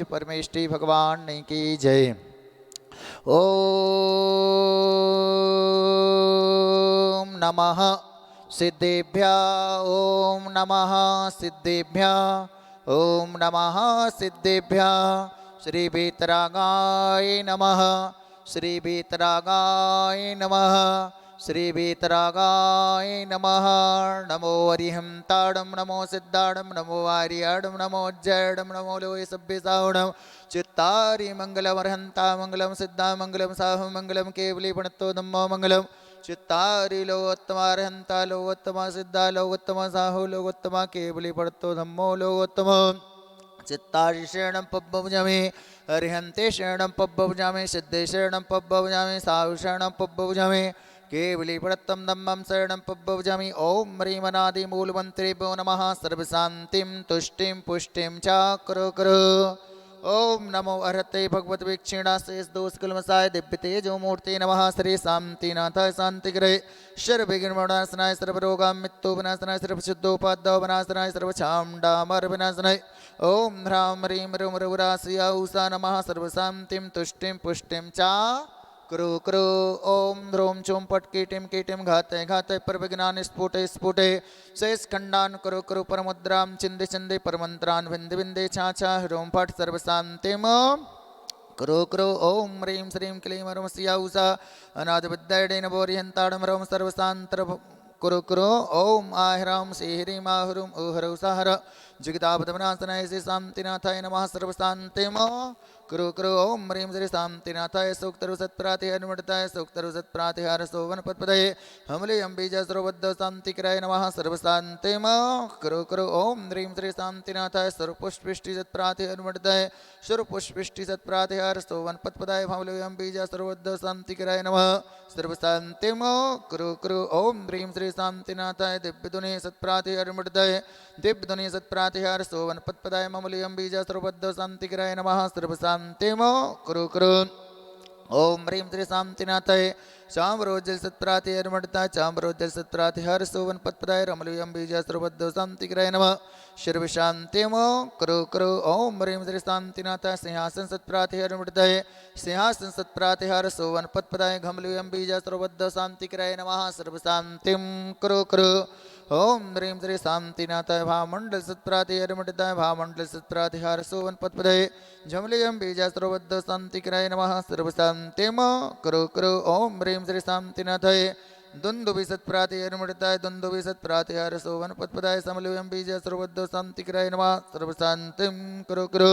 परमेष्टि भगवान की जय। ओम नमः सिद्धेभ्य ओम नमः सिद्धेभ्य ओम नमः सिद्धेभ्य। श्री वीतरागाय नमः श्री वीतरागाय नमः श्री वीतरागाय नमः। नमो अरिहं ताडं नमो सिद्धाडं नमो आर्याडं नमो जयडं नमो लोय सभ्य सावणं चित्तारि मंगलमर्हंता मंगलम सिद्धा मंगलम साहु मंगलम केवली पणत्तो नमो मंगलम चित्तारि लोकोत्तमार्हंता लोकोत्तमा सिद्धा लोकोत्तमा साहु लोकोत्तमा केवली पणत्तो नमो लोकोत्तम चित्तारि शरणं पब्बभुजामि अर्हन्ते शरणं पब्बभुजामि सिद्धे शरणं पब्बभुजामि साहु शरणं पब्बभुजामि केवली पड़त्तम दम्मं शरणं पब्बभुजामि। ओम ह्रीमनादि मूलमन्त्रेभ्यो नमः सर्वशान्तिं तुष्टिं पुष्टिं च कुरु कुरु। ओम नमो अर्हते भगवत वीक्षिणा शेष दोष कलमसाय दिव्य तेजो मूर्ति नमः श्री शांतिनाथाय शांतिग्रहे सर्वविघ्नविनाशनाय सर्वरोगां मृत्यु विनाशनाय सर्वशुद्धोपाद्यौ विनाशनाय सर्वछामडामर विनाशनाय। ओम ह्रां ह्रीं ह्रूं ह्रौरास्या उषा नमः सर्वशान्तिं तुष्टिं पुष्टिं च कुरु कुरु। ओम ध्रूं चूं पट कीटिं कीटिं घाते घाते परविघ्नानि स्फुटे स्फुटे शेष खंडान कुरु कुरु परमुद्रां चिंदे चिंदे परमंत्रान् विंदे विंदे छाछा ह्रूं फट सर्वशान्तिं कुरु कुरु। ओम ह्रीं श्रीं क्लीं ह्रौमस्या उषा अनादिविद्याडे नभोरिहन्ताडं ह्रौं सर्वशान्तर कुरु कुरु। ओम आह्रां श्रीह्रीं आह्रूं ऊहरौ सहर जगदापदविनाशनाय श्री शान्तिनाथाय नमः सर्वशान्तिं कुरु कुरु। ओम ह्रीं श्री शान्तिनाथाय सूक्तरु सत्प्रातिहारनुमृताय सूक्तरु सत्प्रातिहार सोवनपत्पदये हमलेयं बीजस्रोबद्ध शान्तिकराय नमः सर्वशान्तिं कुरु कुरु। ओम ह्रीं श्री शान्तिनाथाय सर्वपुष्पिष्टि सत्प्रातिहारनुमृताय सर्वपुष्पिष्टि सत्प्रातिहार सोवनपत्पदाय हमलेयं बीजस्रोबद्ध शान्तिकराय नमः सर्वशान्तिं कुरु कुरु। ओम ह्रीं श्री शान्तिनाथाय दिव्यधुनि सत्प्रातिहारनुमृताय दिव्यधुनि सत्प्रातिहार सोवनपत्पदाय ममलेयं बीजस्रोबद्ध शान्तिकराय नमः सर्वशान्तिं कुरु कुरु। ओम ह्रीं श्री शान्तिनाथाय चाम्रोज्जल सत्प्रातिहारमृताय चाम्रोज्जल सत्प्रातिहार सोवनपत्पदाय रमलेयं बीजस्रोबद्ध शान्तिकराय नमः सर्वशान्तिं कुरु कुरु। ओम ह्रीं श्री शान्तिनाथाय सिंहासन सत्प्रातिहारमृताय सिंहासन सत्प्रातिहार सोवनपत्पदाय घमलेयं बीजस्रोबद्ध शान्तिकराय नमः सर्वशान्तिं कुरु कुरु। ओम ह्रीं श्री शान्तिनाथाय भामण्डल सत्प्रातिहारमृताय भामण्डल सत्प्रातिहार सोवनपत्पदाय झमलेयं बीजस्रोबद्ध शान्तिकराय नमः सर्वशान्तिं कुरु कुरु। ओम ह्रीं श्री शान्तिनाथाय दुन्दुभि सत्प्रातिहारमृताय दुन्दुभि सत्प्रातिहार सोवनपत्पदाय समलेयं बीजस्रोबद्ध शान्तिकराय नमः सर्वशान्तिं कुरु कुरु।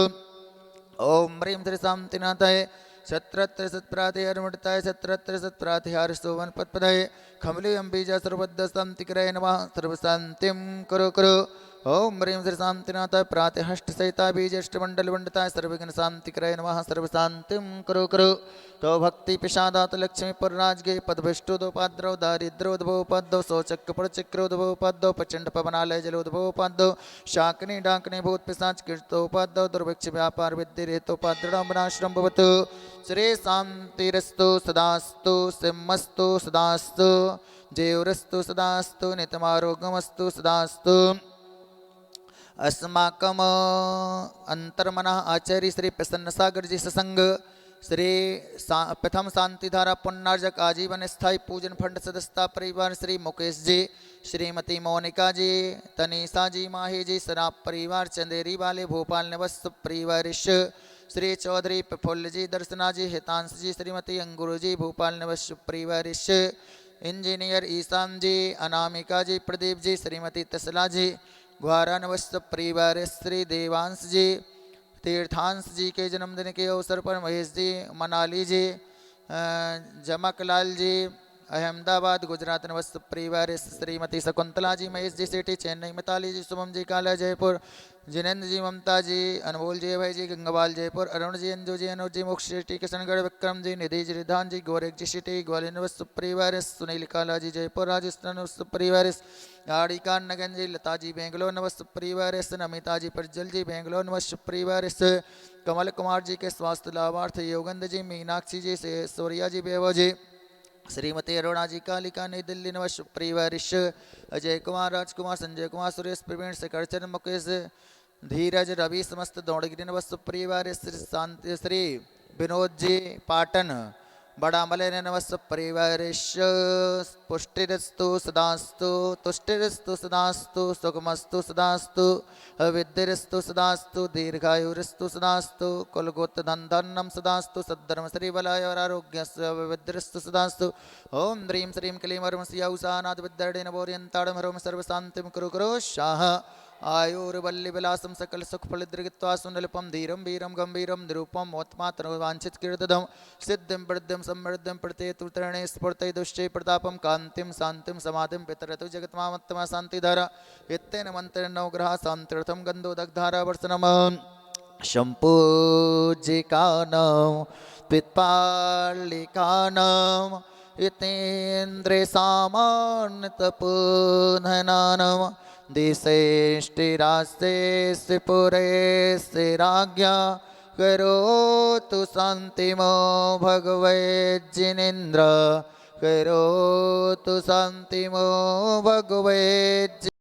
ओम ह्रीं श्री शान्तिनाथाय छत्रत्र सत्प्रातिहारमृताय छत्रत्र सत्प्रातिहार सोवनपत्पदाय खमलेयं बीजस्रोबद्ध शान्तिकराय नमः सर्वशान्तिं कुरु कुरु। ओम ह्रीं श्री शान्तिनाथाय प्रातिहष्ट सहिता बीजष्टमण्डलमण्डिताय सर्वविघ्न शान्तिकराय नमः सर्वशान्तिं कुरु कुरु। तो भक्ति पिशादात लक्ष्मी पुरराजगे पदभिष्टोदोपाद्रौ दारिद्रोद्भवोपाद्यौ शौचक्यपरचक्रोद्भवोपाद्यौ प्रचंड पवनालय जलोद्भवोपाद्यौ शाकिनी डाकिनी भूत पिशाच कीर्तोपाद्यौ दुर्भिक्ष व्यापार विद्येतोपाद्रणाश्रम भवतु। श्री शान्तिरस्तु सदास्तु सिंहस्तु सदास्तु जयोरस्तु सदास्तु नित्यमारोग्यमस्तु सदास्तु। अस्माकम अंतर्मनः आचार्य श्री प्रसन्न सागर जी सत्संग श्री प्रथम शांतिधारा पुण्यार्जक आजीवन स्थायी पूजन फंड सदस्यता परिवार श्री मुकेश जी श्रीमती मोनिका जी तनीषा जी माही जी सराब परिवार चंदेरी वाले भोपाल निवास परिवार श्री चौधरी प्रफुल्ल जी दर्शना जी हितांश जी श्रीमती अंगुरु जी भोपाल निवास परिवार इंजीनियर ईशान जी अनामिका जी प्रदीप जी श्रीमती तसला जी ग्वारा निवास परिवार श्री देवांश जी तीर्थांश जी के जन्मदिन के अवसर पर महेश जी मनाली जी जमकलाल जी अहमदाबाद गुजरात निवास परिवार श्रीमती शकुंतला जी महेश जी सेठी चेन्नई मिताली जी शुभम जी काला जयपुर जिनेन्द्र जी ममता जी अनमोल जी भाई जी गंगाबाल जयपुर अरुण जी अंजू जी अनुज जी मुख शेट्टी किशनगढ़ विक्रम जी निधि जी रिधान जी गोरेख जी शेट्टी ग्वालियर निवास परिवार सुनील काला जी जयपुर राजस्थान निवास परिवार आड़िका नगन जी लता जी बेंगलोर निवास परिवार नमिता जी प्रज्वल जी बेंगलोर निवास परिवार कमल कुमार जी के स्वास्थ्य लाभार्थ योगेंद्र जी मीनाक्षी जी से सूर्या जी बेवो जी श्रीमती अरुणा जी कालिका नई दिल्ली निवास परिवार अजय कुमार राजकुमार संजय कुमार सुरेश प्रवीण शेखर चंद्र मुकेश धीरज रवि समस्त दौड़गिरी नव सुपरिवार श्री शांति श्री विनोद जी पाटन बड़ा मलय नव सुपरिवार पुष्टिरस्तु सदास्तु तुष्टिरस्तु सदास्तु सुखमस्तु सदास्तु विद्यरस्तु सदास्तु दीर्घायुरस्तु सदास्तु कुलगोत्र धन धन्नम सदास्तु सद्धर्म श्री बलाय आरोग्य विद्यरस्तु सदास्तु ओम ह्रीं श्रीं क्लीं वरम सियाउसानाद विद्यार्डेन वोर्यन्ताडम हरोम सर्वशान्तिं कुरु कुरु शाह आयुर्वल्लिविलासं सकल सुखफलदृगित्वा सुनलिपं धीरं वीरं गंभीरं निरूपं मोत्मातरवाञ्छित कीर्तदं सिद्धिं वृद्धिं समृद्धिं प्रत्येतु तृणे स्फुर्तये दुष्टे प्रतापं कान्तिं शान्तिं समाधिं पितरतु जगत्मामत्तमा शान्तिधारा इत्तेन मन्त्रेण नवग्रहा शान्त्यर्थं गन्धोदग्धारा वर्षनम् शम्पूजिकानां पित्पालिकानां इतेन्द्रियसामान्यतपोधनानां दिशेष्टिरास्ते पुरे राज्ञा करोतु शान्तिमो भगवज्जिनेन्द्र करोतु शान्तिमो भगवज्जि